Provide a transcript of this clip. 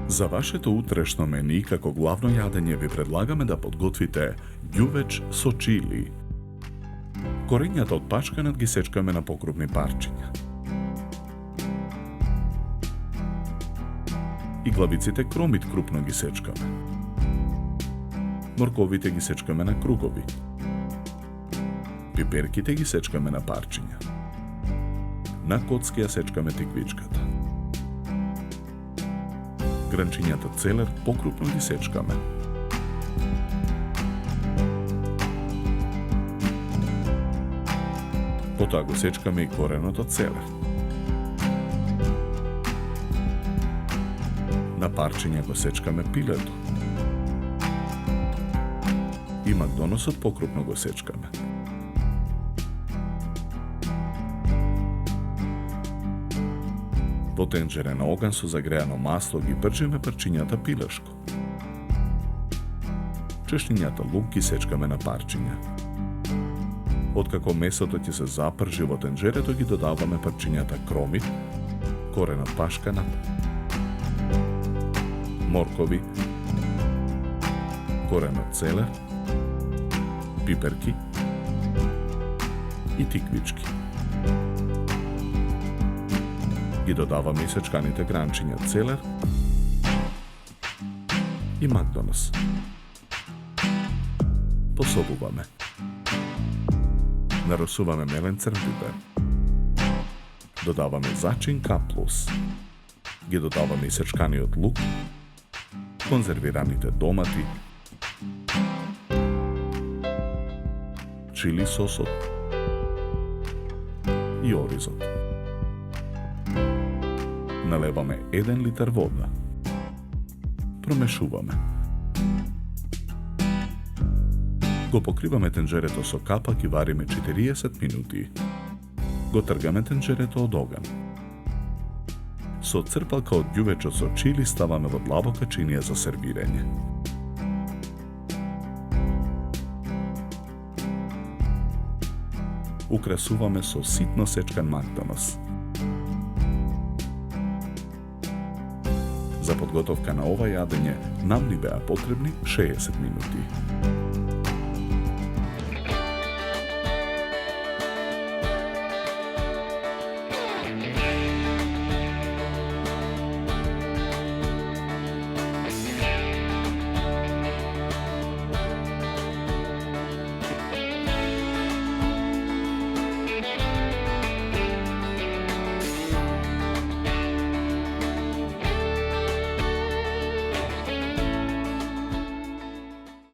За вашето утрешно мени како главно јадење ви предлагаме да подготвите ѓувеч со чили. Корењата од пачканат ги сечкаме на покрупни парчиња. И главиците кромит крупно ги сечкаме. Морковите ги сечкаме на кругови. Пиперките ги сечкаме на парчиња. На коцки ја сечкаме тиквичката. Гранчињата целер покрупно ги сечкаме. Потоа го сечкаме и коренот од целер. На парчиња го сечкаме пилето. И макдоносот покрупно го сечкаме. Во тенџере на оган со загреано масло ги пржиме парчињата пилешко. Чешнињата лук ги сечкаме на парчиња. Откако месото ќе се запржи во тенџерето, ги додаваме парчињата кромит, коренот пашканат, моркови, коренот целер, пиперки и тиквички. Ги додаваме и сечканите гранчиња целер и макдонос. Посолуваме. Наросуваме мелен црн пипер. Додаваме зачин К+. Ги додаваме и сечканиот лук, конзервираните домати, чили сосот и оризот. Налеваме 1 литар вода. Промешуваме. Го покриваме тенџерето со капак и вариме 40 минути. Го тргаме тенџерето од оган. Со црпалка од ѓувечот со чили ставаме во длабока чинија за сервирање. Украсуваме со ситно сечкан макдонос. За подготовка на ова јадење нам ни беа потребни 60 минути.